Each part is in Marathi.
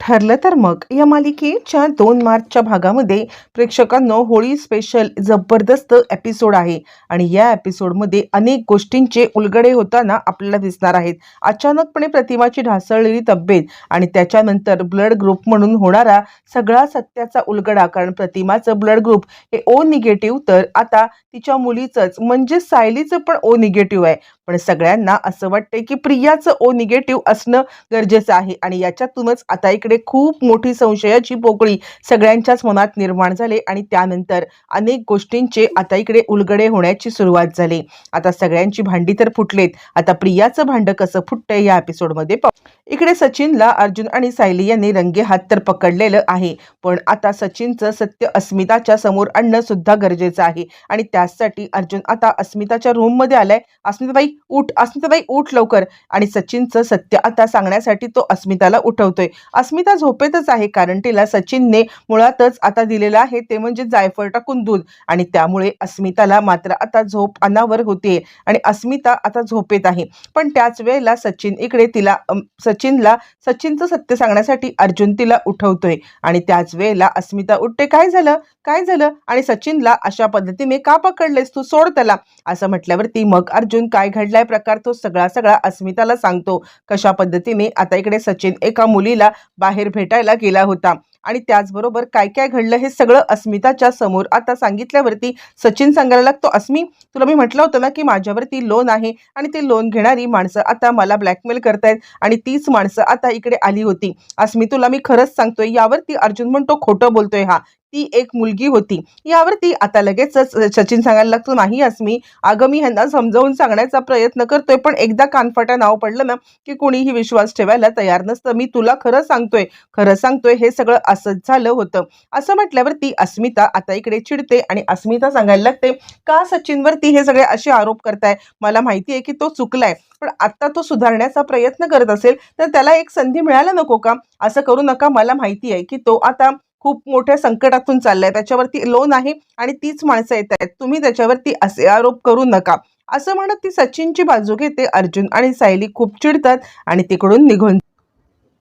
ठरलं तर मग या मालिकेच्या 2 मार्चच्या भागामध्ये प्रेक्षकांनो होळी स्पेशल जबरदस्त एपिसोड आहे आणि या एपिसोडमध्ये अनेक गोष्टींचे उलगडे होताना आपल्याला दिसणार आहेत. अचानकपणे प्रतिमाची ढासळलेली तब्येत आणि त्याच्यानंतर ब्लड ग्रुप म्हणून होणारा सगळा सत्याचा उलगडा. कारण प्रतिमाचं ब्लड ग्रुप हे ओ निगेटिव्ह, तर आता तिच्या मुलीचंच म्हणजे सायलीचं पण ओ निगेटिव्ह आहे. पण सगळ्यांना असं वाटतंय की प्रियाचं ओ निगेटिव्ह असणं गरजेचं आहे आणि याच्यातूनच आता इकडे खूप मोठी संशयाची पोकळी सगळ्यांच्याच मनात निर्माण झाली आणि त्यानंतर अनेक गोष्टींचे आता इकडे उलगडे होण्याची सुरुवात झाली. आता सगळ्यांची भांडी तर फुटलेत. आता प्रियाचं भांड कसं फुटतंय या एपिसोडमध्ये इकडे सचिनला अर्जुन आणि सायली यांनी रंगे हात तर पकडलेलं आहे, पण आता सचिनचं सत्य अस्मिताच्या समोर आणणं सुद्धा गरजेचं आहे आणि त्यासाठी अर्जुन आता अस्मिताच्या रूम मध्ये आलाय. अस्मिताबाई उठ, अस्मिताबाई उठ लवकर. आणि सचिनचं सत्य आता सांगण्यासाठी तो अस्मिताला उठवतोय. अस्मिता झोपेतच आहे कारण तिला सचिनने मुळातच आता दिलेलं आहे ते म्हणजे जायफळ टाकून दूध आणि त्यामुळे अस्मिताला मात्र आता झोप अनावर होते आणि अस्मिता आता झोपेत आहे. पण त्याच वेळेला सचिन इकडे तिला सचिनला सचिनचं सत्य सांगण्यासाठी अर्जुन तिला उठवतोय आणि त्याच वेळेला अस्मिता उठते. काय झालं, काय झालं? आणि सचिनला अशा पद्धतीने का पकडलेस तू, सोड त्याला, असं म्हटल्यावरती मग अर्जुन काय घडलाय प्रकार तो सगळा अस्मिताला सांगतो. कशा पद्धतीने आता इकडे सचिन एका मुलीला बाहेर भेटायला गेला होता आणि त्याचबरोबर काय काय घडलं हे सगळं अस्मिताच्या समोर आता सांगितल्यावरती सचिन सांगायला लागतो, अस्मी तुला मी म्हटलं होतं ना की माझ्यावरती लोन आहे आणि ते लोन घेणारी माणसं आता मला ब्लॅकमेल करतायत आणि तीच माणसं आता इकडे आली होती. अस्मी तुला मी खरंच सांगतोय. यावरती अर्जुन म्हणतो खोटं बोलतोय हा, ती एक मुलगी होती. यावरती आता लगेचच सचिन सांगायला लागतो, नाही अस्मी, अगं मी ह्यांना समजावून सांगण्याचा प्रयत्न करतोय पण एकदा कानफाटा नाव पडलं ना की कोणीही विश्वास ठेवायला तयार नसतं. मी तुला खरं सांगतोय, खरं सांगतोय, हे सगळं असंच झालं होतं. असं म्हटल्यावरती अस्मिता आता इकडे चिडते आणि अस्मिता सांगायला लागते, का सचिनवरती हे सगळे असे आरोप करताय? मला माहिती आहे की तो चुकलाय, पण आता तो सुधारण्याचा प्रयत्न करत असेल तर त्याला एक संधी मिळायला नको का? असं करू नका. मला माहिती आहे की तो आता खूप मोठ्या संकटातून चाललाय, त्याच्यावरती लोन आहे आणि तीच माणसं येत आहेत, तुम्ही त्याच्यावरती असे आरोप करू नका. असं म्हणत ती सचिनची बाजू घेते. अर्जुन आणि सायली खूप चिडतात आणि तिकडून निघून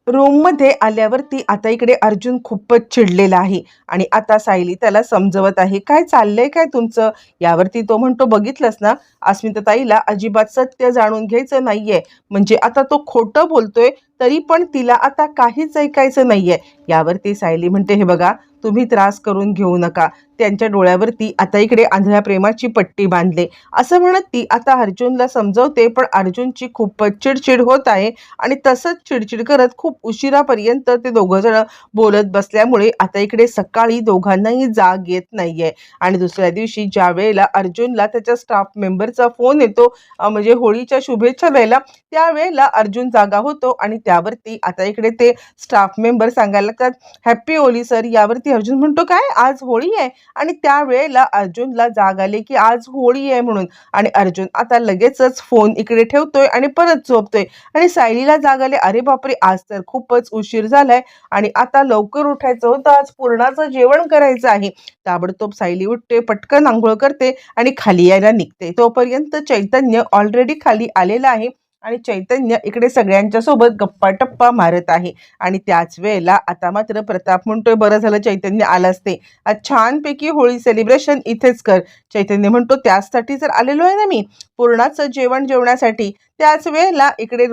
रूममध्ये आल्यावरती आता इकडे अर्जुन खूपच चिडलेला आहे आणि आता सायली त्याला समजवत आहे, काय चाललंय काय तुमचं? यावरती तो म्हणतो, बघितलंस ना, अस्मिताताईला अजिबात सत्य जाणून घ्यायचं नाहीये, म्हणजे आता तो खोटं बोलतोय तरी पण तिला आता काहीच ऐकायचं नाहीये. यावरती सायली म्हणते, हे बघा, तुम्ही त्रास करून घेऊ नका. त्यांच्या डोळ्यावरती आता इकडे आंधळ्या प्रेमाची पट्टी बांधले. असं म्हणत ती आता अर्जुनला समजवते, पण अर्जुनची खूपच चिडचिड होत आहे आणि तसंच चिडचिड करत खूप उशिरापर्यंत ते दोघं जण बोलत बसल्यामुळे आता इकडे सकाळी दोघांनाही जाग येत नाहीये. आणि दुसऱ्या दिवशी ज्या वेळेला अर्जुनला त्याच्या स्टाफ मेंबरचा फोन येतो म्हणजे होळीच्या शुभेच्छा द्यायला, त्यावेळेला अर्जुन जागा होतो आणि त्यावरती आता इकडे ते स्टाफ मेंबर सांगायला लागतात, हॅप्पी होळी सर. यावरती अर्जुन म्हणतो, काय आज होळी आहे? आणि त्यावेळेला अर्जुनला जाग आले की आज होळी आहे म्हणून आणि अर्जुन आता लगेचच फोन इकडे ठेवतोय आणि परत झोपतोय आणि सायलीला जाग आले, अरे बापरे, आज तर खूपच उशीर झालाय आणि आता लवकर उठायचं होतं, आज पूर्णाचं जेवण करायचं आहे. ताबडतोब सायली उठते, पटकन आंघोळ करते आणि खाली यायला निघते. तोपर्यंत चैतन्य ऑलरेडी खाली आलेला आहे आणि चैतन्य इकडे सगळ्यांच्या सोबत गप्पा टप्पा मारत आहे आणि त्याच वेळेला आता मात्र प्रताप म्हणतोय, बरं झालं चैतन्य आलाच ते, आज छानपैकी होळी सेलिब्रेशन इथेच कर. चैतन्य म्हणतो, त्याचसाठी जर आलेलो आहे ना मी, पूर्णाचं जेवण जेवण्यासाठी. त्याच वेळेला इकडे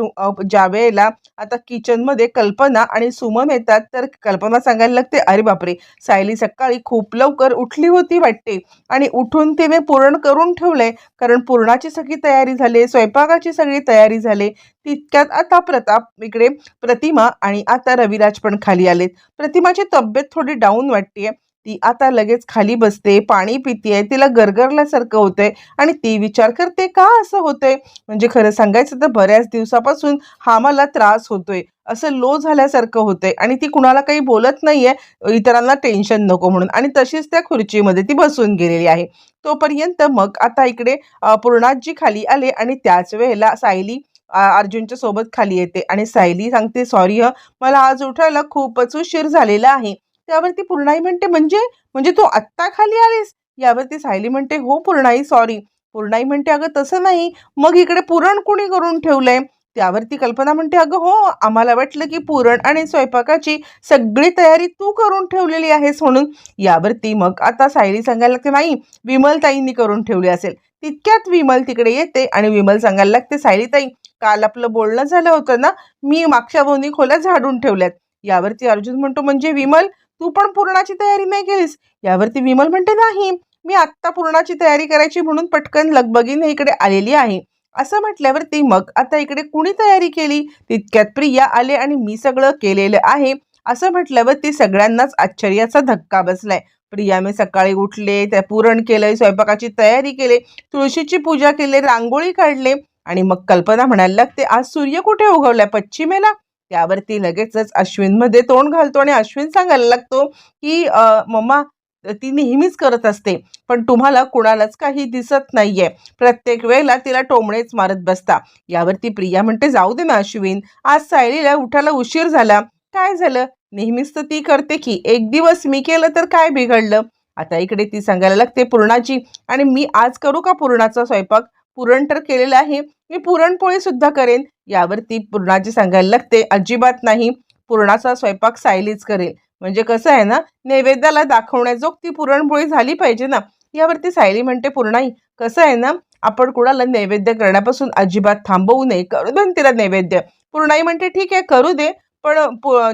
ज्या वेळेला आता किचनमध्ये कल्पना आणि सुमन येतात तर कल्पना सांगायला लागते, अरे बापरे, सायली सकाळी खूप लवकर उठली होती वाटते आणि उठून तिने पुरण करून ठेवलंय, कारण पूर्णाची सगळी तयारी झाली, स्वयंपाकाची सगळी तयारी झाली. तितक्यात आता प्रताप इकडे प्रतिमा आणि आता रविराज पण खाली आलेत. प्रतिमाची तब्येत थोडी डाऊन वाटतेय. ती आता लगेच खाली बसते, पाणी पितीये, तिला गरगरल्यासारखं होतंय आणि ती विचार करते, का असं होतंय? म्हणजे खरं सांगायचं तर बऱ्याच दिवसापासून हा मला त्रास होतोय, असं लो झाल्यासारखं होतंय आणि ती कुणाला काही बोलत नाहीये, इतरांना टेन्शन नको म्हणून, आणि तशीच त्या खुर्चीमध्ये ती बसून गेलेली आहे. तोपर्यंत मग आता इकडे पूर्णाजी खाली आले आणि त्याच वेळेला सायली अर्जुनच्या सोबत खाली येते आणि सायली सांगते, सॉरी मला आज उठायला खूपच उशीर झालेला आहे. त्यावरती पूर्णाई म्हणते, म्हणजे म्हणजे तू आत्ता खाली आलीस? यावरती सायली म्हणते, हो पूर्णाई, सॉरी. पूर्णाई म्हणते, अगं तसं नाही, मग इकडे पुरण कुणी करून ठेवलंय? त्यावरती कल्पना म्हणते, "अगं हो, आम्हाला वाटलं की पुरण आणि स्वयंपाकाची सगळी तयारी तू करून ठेवलेली आहेस म्हणून." यावरती मग आता सायली सांगायला लागते, "नाही, विमलताईंनी करून ठेवली असेल." तितक्यात विमल तिकडे येते आणि विमल सांगायला लागते, "सायलीताई, काल आपलं बोलणं झालं होतं ना, मी मागच्या दोन्ही खोल्या झाडून ठेवल्यात." यावरती अर्जुन म्हणतो, "म्हणजे विमल, तू पण पुरणाची तयारी नाही केलीस?" यावरती विमल म्हणते, "नाही, मी आत्ता पुरणाची तयारी करायची म्हणून पटकन लगबगीने इकडे आलेली आहे." असं म्हटल्यावरती मग आता इकडे कुणी तयारी केली? तितक्यात प्रिया आले आणि मी सगळं केलेलं आहे असं म्हटल्यावरती सगळ्यांनाच आश्चर्याचा धक्का बसलाय. प्रिया, मी सकाळी उठले, त्या पुरण केलंय, स्वयंपाकाची तयारी केली, तुळशीची पूजा केली, रांगोळी काढले आणि मग कल्पना म्हणायला लागते, "आज सूर्य कुठे उगवलाय? पश्चिमेला?" त्यावरती लगेचच अश्विनमध्ये तोंड घालतो आणि अश्विन सांगायला लागतो, की "मम्मा, ती नेहमीच करत असते, पण तुम्हाला कुणालाच काही दिसत नाहीये. प्रत्येक वेळेला तिला टोमणेच मारत बसता." यावरती प्रिया म्हणते, "जाऊ दे ना अश्विन, आज सायलीला उठायला उशीर झाला. काय झालं? नेहमीच तर ती करते की. एक दिवस मी केलं तर काय बिघडलं?" आता इकडे ती सांगायला लागते पुरणाची, "आणि मी आज करू का पुरणाचा स्वयंपाक? पुरण तर केलेलं आहे, मी पुरणपोळी सुद्धा करेन." यावरती पुरणाची सांगायला लागते, "अजिबात नाही, पुरणाचा स्वयंपाक सायलीच करेल." म्हणजे कसं आहे ना, नैवेद्याला दाखवण्याजोगती पुरणपोळी झाली पाहिजे ना. यावरती सायली म्हणते, "पूर्णाई, कसं आहे ना, आपण कुणाला नैवेद्य करण्यापासून अजिबात थांबवू नये, करू दे ना तिला नैवेद्य." पूर्णाई म्हणते, "ठीक आहे, करू दे, पण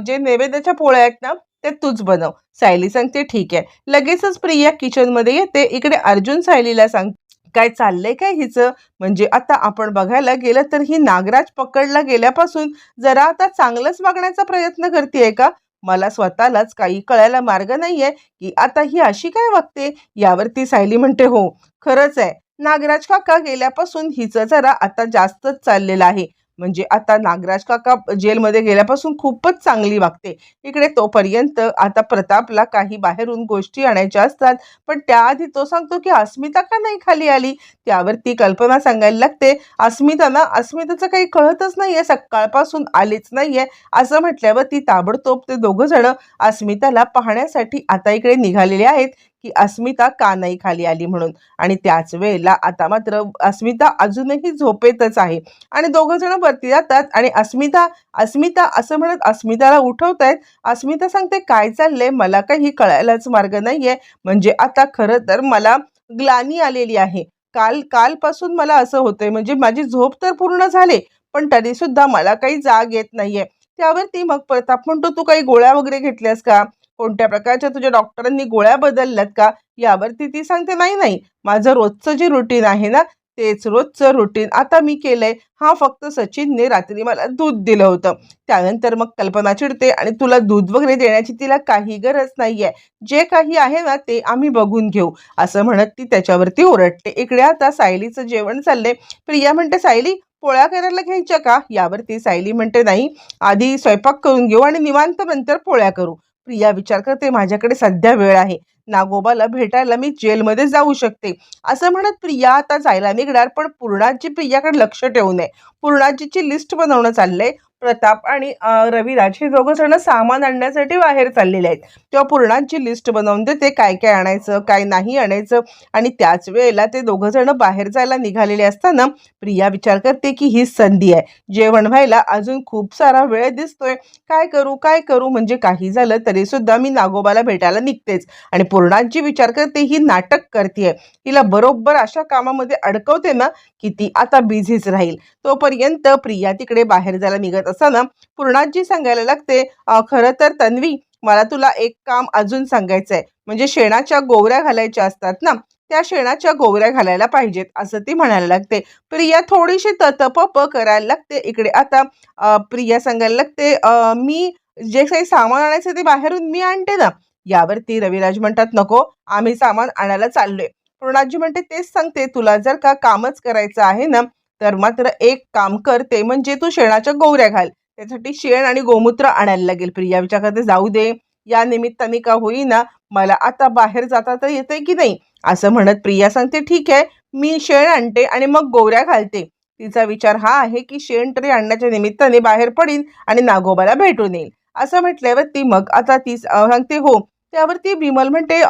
जे नैवेद्याच्या पोळ्या आहेत ना, ते तूच बनव." सायली सांगते, "ठीक आहे." लगेचच प्रिया किचनमध्ये येते. इकडे अर्जुन सायलीला सांग, "काय चाललंय काय हिचं? म्हणजे आता आपण बघायला गेलं तर ही नागराज पकडला गेल्यापासून जरा आता चांगलंच वागण्याचा प्रयत्न करतेय का? मला स्वतःलाच काही कळायला मार्ग नाहीये की आता ही अशी काय वागते." यावरती सायली म्हणते, "हो, खरंच आहे. नागराज काका गेल्यापासून हिचं जरा आता जास्तच चाललेलं आहे. म्हणजे आता नागराज काका जेलमध्ये गेल्यापासून खूपच चांगली वागते." इकडे तोपर्यंत आता प्रतापला काही बाहेरून गोष्टी आणायच्या असतात, पण त्याआधी तो सांगतो की अस्मिता का नाही खाली आली. त्यावरती कल्पना सांगायला लागते, अस्मिताचं काही कळतच नाहीये, सकाळपासून आलीच नाहीये." असं म्हटल्यावर ती ताबडतोब ते दोघं जण अस्मिताला पाहण्यासाठी आता इकडे निघालेले आहेत की अस्मिता का नाही खाली आली म्हणून. आणि त्याच वेळेला आता मात्र अस्मिता अजूनही झोपेतच आहे आणि दोघं जण वरती जातात आणि अस्मिता अस्मिता असं म्हणत अस्मिताला उठवतायत. अस्मिता सांगते, "काय चाललंय? मला काही कळायलाच मार्ग नाहीये. म्हणजे आता खरं तर मला ग्लानी आलेली आहे. कालपासून मला असं होतंय, म्हणजे माझी झोप तर पूर्ण झाली, पण तरी सुद्धा मला काही जाग येत नाहीये." त्यावरती मग प्रताप म्हणतो, "तू काही गोळ्या वगैरे घेतल्यास का? कोणत्या प्रकारच्या तुझ्या डॉक्टरांनी गोळ्या बदलल्यात का?" यावरती ती सांगते, "नाही, नाही. माझं रोजचं जे रुटीन आहे ना, तेच रोजचं रुटीन आता मी केलंय. हां, फक्त सचिनने रात्री मला दूध दिलं होतं." त्यानंतर मग कल्पना चिडते आणि "तुला दूध वगैरे देण्याची तिला काही गरज नाहीये. जे काही आहे ना, ते आम्ही बघून घेऊ." असं म्हणत ती त्याच्यावरती ओरडते. इकडे आता सायलीचं जेवण चाललंय. प्रिया म्हणते, "सायली, पोळ्या करायला घ्यायच्या का?" यावरती सायली म्हणते, "नाही, आधी स्वयंपाक करून घेऊ आणि निवांत नंतर पोळ्या करू." प्रिया विचार करते, "माझ्याकडे सध्या वेळ आहे. नागोबाला भेटायला मी जेलमध्ये जाऊ शकते." असं म्हणत प्रिया आता जायला निघणार, पण पूर्णाजी प्रियाकडे लक्ष ठेवू नये. पूर्णाजीची लिस्ट बनवणं चाललंय. प्रताप आणि रविराज हे दोघं जण सामान आणण्यासाठी बाहेर चाललेले आहेत. तेव्हा पूर्णाची लिस्ट बनवून देते, काय काय आणायचं, काय नाही आणायचं. आणि त्याच वेळेला ते दोघं जण बाहेर जायला निघालेले असताना प्रिया विचार करते की ही संधी आहे. जेवण व्हायला अजून खूप सारा वेळ दिसतोय. काय करू, म्हणजे काही झालं तरी सुद्धा मी नागोबाला भेटायला निघतेच. आणि पूर्णाजी विचार करते, ही नाटक करते, हिला बरोबर अशा कामामध्ये अडकवते ना की ती आता बिझीच राहील. तोपर्यंत प्रिया तिकडे बाहेर जायला निघत असताना पूर्णाजी सांगायला लागते, "खरं तर तन्वी, मला तुला एक काम अजून सांगायचं आहे. म्हणजे शेणाच्या गोवऱ्या घालायच्या असतात ना, त्या शेणाच्या गोवऱ्या घालायला पाहिजेत." असं ती म्हणायला लागते. प्रिया थोडीशी ततपप करायला लागते. इकडे आता प्रिया सांगायला लागते, "मी जे काही सामान आणायचं ते बाहेरून मी आणते ना." यावरती रविराज म्हणतात, "नको, आम्ही सामान आणायला चाललोय." पूर्णाजी म्हणते, "तेच सांगते, तुला जर का कामच करायचं आहे ना, तर मात्र एक काम कर, ते म्हणजे तू शेणाच्या गोवऱ्या घाल. त्यासाठी शेण आणि गोमूत्र आणायला लागेल." प्रिया विचार करते, "जाऊ दे, या निमित्ताने का होईना मला आता बाहेर जाता तर येतंय की नाही." असं म्हणत प्रिया सांगते, "ठीक आहे, मी शेण आणते आणि मग गोवऱ्या घालते." तिचा विचार हा आहे की शेण तरी आणण्याच्या निमित्ताने बाहेर पडीन आणि नागोबाला भेटून येईल. असं म्हटल्यावर ती मग आता ती सांगते, "हो." त्यावरती विमल म्हणते,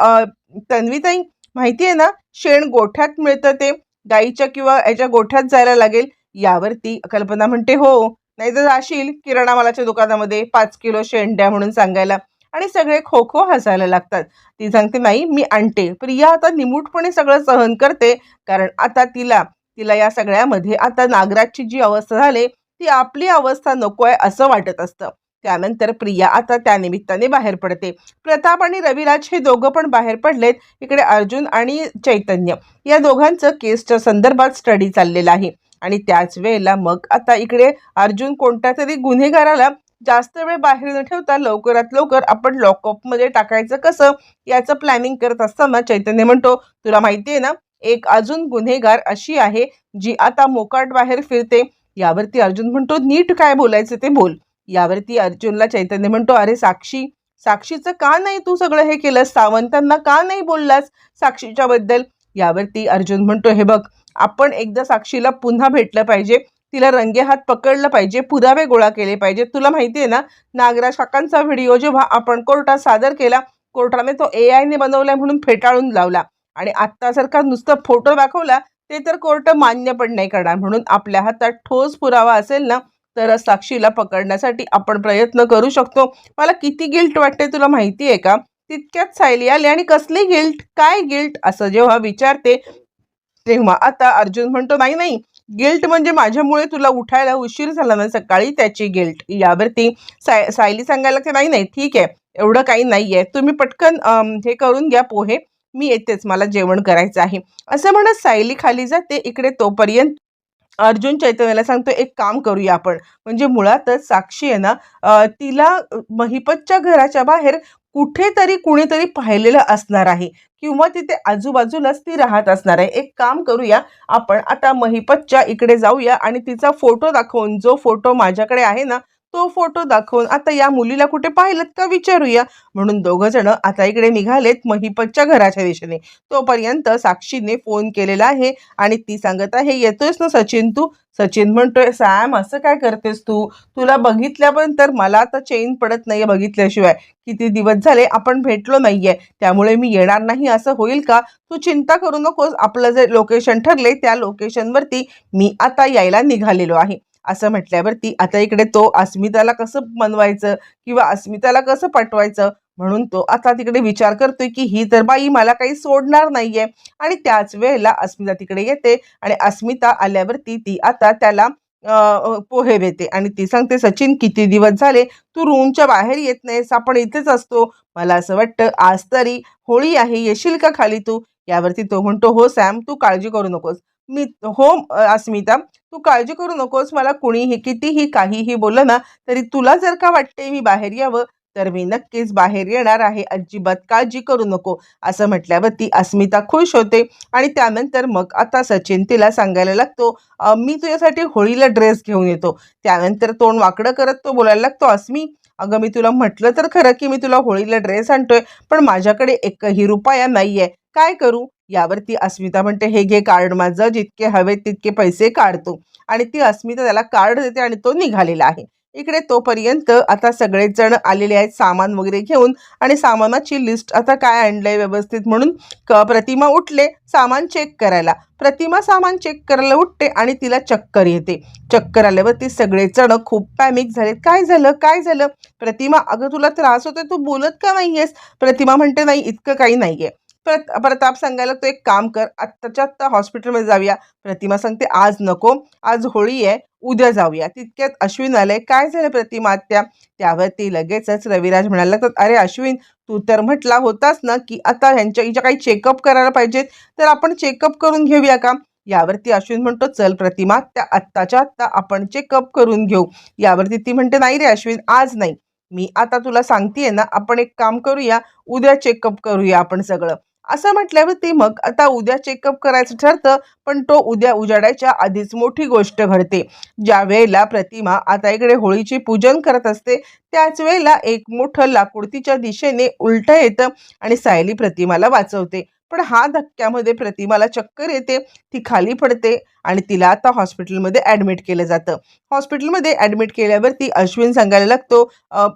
"तन्वीताई, माहिती आहे ना, शेण गोठ्यात मिळतं, ते गाईच्या किंवा याच्या गोठ्यात जायला लागेल." यावरती कल्पना म्हणते हो, नाही तर जाशील किराणा मालाच्या दुकानामध्ये 5 किलो शेंड्या म्हणून सांगायला. आणि सगळे खो खो हसायला लागतात. ती सांगते नाही मी आणते. प्रिया आता निमूटपणे सगळं सहन करते, कारण आता तिला तिला या सगळ्यामध्ये आता नागराजची जी अवस्था झाली ती आपली अवस्था नको आहे असं वाटत असतं. त्यानंतर प्रिया आता त्या निमित्ताने बाहेर पडते. प्रताप आणि रविराज हे दोघं पण बाहेर पडलेत. इकडे अर्जुन आणि चैतन्य या दोघांचं केसच्या संदर्भात स्टडी चाललेला आहे. आणि त्याच वेळेला मग आता इकडे अर्जुन कोणत्या तरी गुन्हेगाराला जास्त वेळ बाहेर न ठेवता लवकरात लवकर आपण लॉकअपमध्ये टाकायचं कसं याचं प्लॅनिंग करत असताना चैतन्य म्हणतो, तुला माहिती आहे ना, एक अजून गुन्हेगार अशी आहे जी आता मोकाट बाहेर फिरते. यावरती अर्जुन म्हणतो, नीट काय बोलायचं ते बोल. यावरती अर्जुनला चैतन्य म्हणतो, अरे साक्षी, साक्षीचं का नाही तू सगळं हे केलंस, सावंतांना का नाही बोललास साक्षीच्या बद्दल. यावरती अर्जुन म्हणतो, हे बघ, आपण एकदा साक्षीला पुन्हा भेटलं पाहिजे, तिला रंगेहात पकडलं पाहिजे, पुरावे गोळा केले पाहिजे. तुला माहिती आहे ना, नागराज काकांचा व्हिडिओ जेव्हा आपण कोर्टात सादर केला, कोर्टाने तो AI ने बनवलाय म्हणून फेटाळून लावला. आणि आत्ता जर का नुसतं फोटो दाखवला ते तर कोर्ट मान्य पण नाही करणार. म्हणून आपल्या हातात ठोस पुरावा असेल ना, तर साक्षीला पकडण्यासाठी आपण प्रयत्न करू शकतो. मला किती गिल्ट वाटते तुला माहिती आहे का. तितक्यात सायली आली आणि कसली गिल्ट, काय गिल्ट असं जेव्हा विचारते तेव्हा आता अर्जुन म्हणतो, नाही नाही, गिल्ट म्हणजे माझ्यामुळे तुला उठायला उशीर झाला ना सकाळी, त्याची गिल्ट. यावरती सायली सांगायला लागते, नाही नाही ठीक आहे, एवढं काही नाहीये, तुम्ही पटकन हे करून घ्या पोहे, मी येतेच, मला जेवण करायचं आहे. असं म्हणत सायली खाली जाते. इकडे तोपर्यंत अर्जुन चैतन्याला सांगतो, एक काम करूया आपण, म्हणजे मुळातच साक्षी आहे ना, तिला महिपतच्या घराच्या बाहेर कुठेतरी कुणीतरी पाहिलेलं असणार आहे किंवा तिथे आजूबाजूलाच ती राहत असणार आहे. एक काम करूया, आपण आता महिपतच्या इकडे जाऊया आणि तिचा फोटो दाखवून, जो फोटो माझ्याकडे आहे ना तो फोटो दाखवून आता या मुलीला कुठे पाहिलं का विचारूया. म्हणून दोघं जण आता इकडे निघालेत महिपतच्या घराच्या दिशेने. तोपर्यंत साक्षीने फोन केलेला आहे आणि ती सांगत आहे, येतोयस ना सचिन तू. सचिन म्हणतोय, सॅम असं काय करतेस तू, तुला बघितल्यानंतर मला आता चैन पडत नाहीये बघितल्याशिवाय. किती दिवस झाले आपण भेटलो नाहीये, त्यामुळे मी येणार नाही असं होईल का. तू चिंता करू नकोस, आपलं जे लोकेशन ठरले त्या लोकेशनवरती मी आता यायला निघालेलो आहे. असं म्हटल्यावरती आता इकडे तो अस्मिताला कसं मनवायचं किंवा अस्मिताला कसं पटवायचं म्हणून तो आता तिकडे विचार करतोय की ही तर बाई मला काही सोडणार नाहीये. आणि त्याच वेळेला अस्मिता तिकडे येते आणि अस्मिता आल्यावरती ती आता त्याला पोहे देते आणि ती सांगते, सचिन किती दिवस झाले तू रूमच्या बाहेर येत नाहीस, आपण इथेच असतो, मला असं वाटतं आज तरी होळी आहे, येशील का खाली तू. यावरती तो म्हणतो, हो सॅम, तू काळजी करू नकोस. मी हो अस्मिता, तू काळजी करू नकोस, मला कुणीही कितीही काहीही बोललं ना तरी तुला जर का वाटते मी बाहेर यावं तर मी नक्कीच बाहेर येणार आहे, अजिबात काळजी करू नको. असं म्हटल्यावर ती अस्मिता खुश होते. आणि त्यानंतर मग आता सचिन तिला सांगायला लागतो, मी तुझ्यासाठी होळीला ड्रेस घेऊन येतो. त्यानंतर तोंड वाकडं करत तो बोलायला लागतो, अस्मी, अगं मी तुला म्हटलं तर खरं की मी तुला होळीला ड्रेस आणतोय, पण माझ्याकडे एकही रुपया नाहीये, काय करू. यावरती अस्मिता म्हणते, हे घे कार्ड माझं, जितके हवे तितके पैसे काढतो. आणि ती अस्मिता त्याला कार्ड देते आणि तो निघालेला आहे. इकडे तोपर्यंत आता सगळेच जण आलेले आहेत सामान वगैरे घेऊन आणि सामानाची लिस्ट आता काय आणलंय व्यवस्थित म्हणून प्रतिमा उठले सामान चेक करायला. प्रतिमा सामान चेक करायला उठते आणि तिला चक्कर येते. चक्कर आल्यावरती सगळेच जण खूप पॅनिक झालेत. काय झालं, काय झालं. प्रतिमा, अगं तुला त्रास होतोय, तू बोलत का नाहीयेस. प्रतिमा म्हणते, नाही इतकं काही नाहीये. प्रताप सांगायला, तो एक काम कर, आत्ताच्या आत्ता हॉस्पिटलमध्ये जाऊया. प्रतिमा सांगते, आज नको, आज होळी आहे, उद्या जाऊया. तितक्यात अश्विन आले. काय झालं प्रतिमा आत्या. त्यावरती लगेचच रविराज म्हणायला लागतात, अरे अश्विन, तू तर म्हटला होतास ना की आता हिच्या काही चेकअप करायला पाहिजेत, तर आपण चेकअप करून घेऊया का. यावरती अश्विन म्हणतो, चल प्रतिमा, त्या आत्ताच्या आत्ता आपण चेकअप करून घेऊ. यावरती ती म्हणते, नाही रे अश्विन, आज नाही, मी आता तुला सांगतेय ना, आपण एक काम करूया, उद्या चेकअप करूया आपण सगळं. असं म्हटल्यावरती मग आता उद्या चेकअप करायचं ठरतं. पण तो उद्या उजाडायच्या आधीच मोठी गोष्ट घडते. ज्या वेळेला प्रतिमा आता इकडे होळीची पूजन करत असते त्याच वेळेला एक मोठं लाकूड तिच्या दिशेने उलटं येतं आणि सायली प्रतिमाला वाचवते. पण हा धक्क्यामध्ये प्रतिमाला चक्कर येते, ती खाली पडते आणि तिला आता हॉस्पिटलमध्ये ॲडमिट केलं जातं. हॉस्पिटलमध्ये ॲडमिट केल्यावरती अश्विन सांगायला लागतो,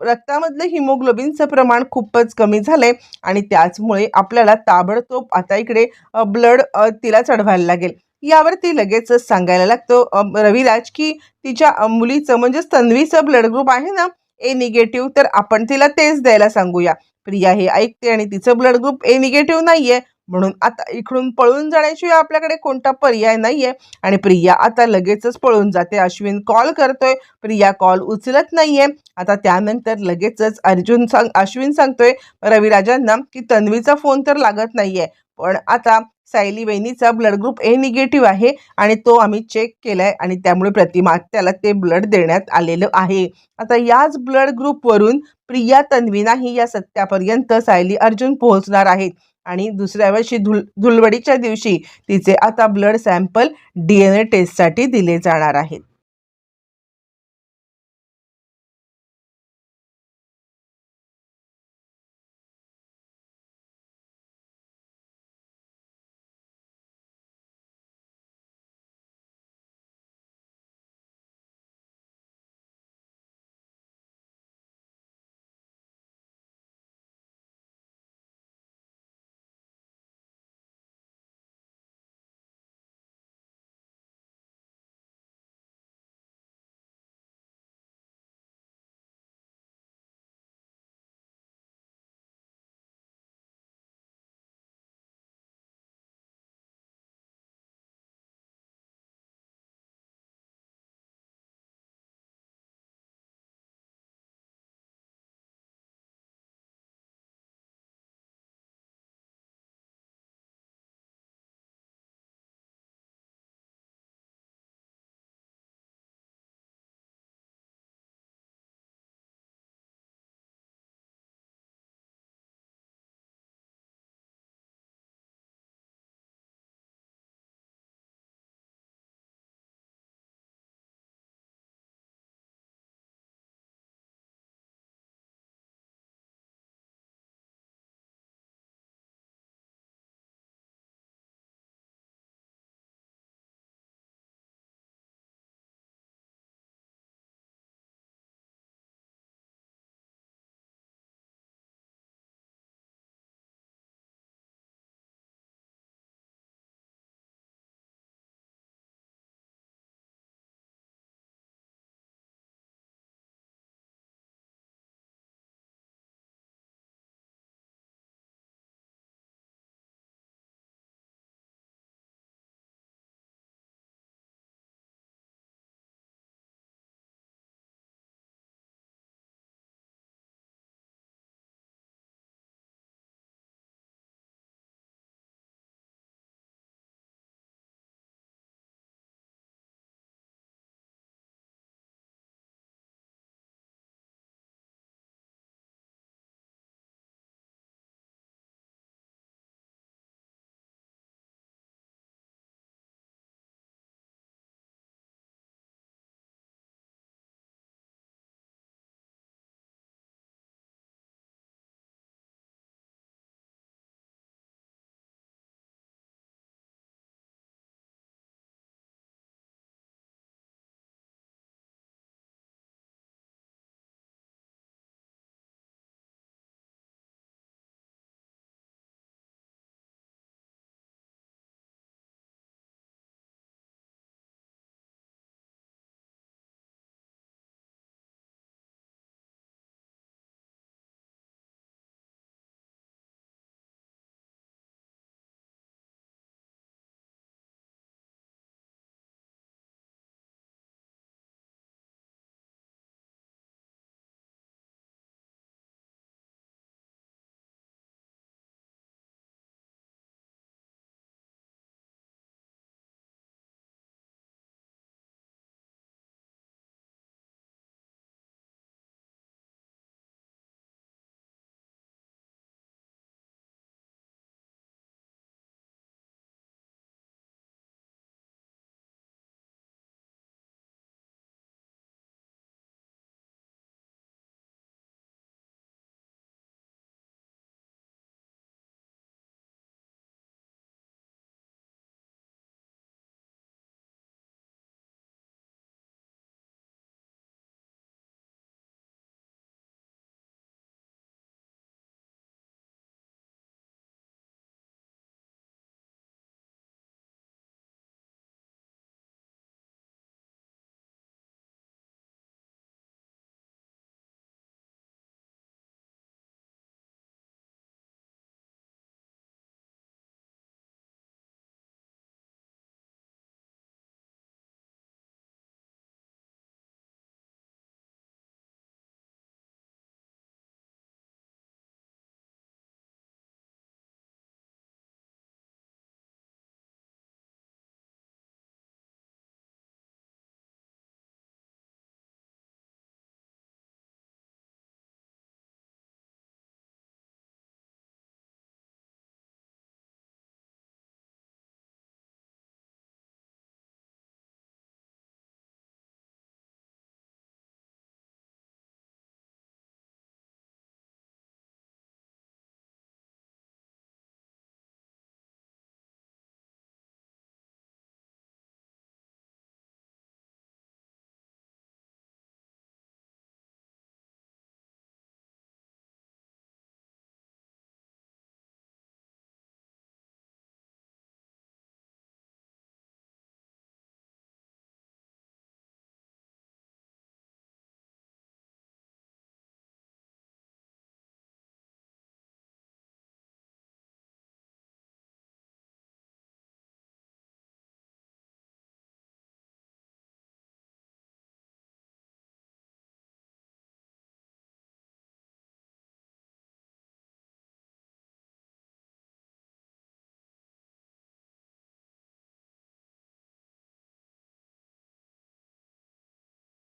रक्तामधलं हिमोग्लोबिनचं प्रमाण खूपच कमी झालंय आणि त्याचमुळे आपल्याला ताबडतोब आता इकडे ब्लड तिला चढवायला लागेल. यावरती लगेचच सांगायला लागतो रविराज की तिच्या मुलीचं म्हणजेच तन्वीचं ब्लड ग्रुप आहे ना ए निगेटिव्ह, तर आपण तिला तेच द्यायला सांगूया. प्रिया हे ऐकते आणि तिचं ब्लड ग्रुप ए निगेटिव्ह नाहीये, म्हणून आता इकडून पळून जाण्याशिवाय आपल्याकडे कोणता पर्याय नाहीये आणि प्रिया आता लगेचच पळून जाते. अश्विन कॉल करतोय, प्रिया कॉल उचलत नाहीये. आता त्यानंतर लगेचच अश्विन सांगतोय रविराजांना की तन्वीचा फोन तर लागत नाहीये, पण आता सायली वहिनीचा ब्लड ग्रुप ए निगेटिव्ह आहे आणि तो आम्ही चेक केलाय आणि त्यामुळे प्रतिमा त्याला ते ब्लड देण्यात आलेलं आहे. आता याच ब्लड ग्रुपवरून प्रिया तन्वी नाही या सत्यापर्यंत सायली अर्जुन पोहोचणार आहेत आणि दुसऱ्या वर्षी धुलवडीच्या दिवशी तिचे आता ब्लड सॅम्पल DNA टेस्टसाठी दिले जाणार आहेत.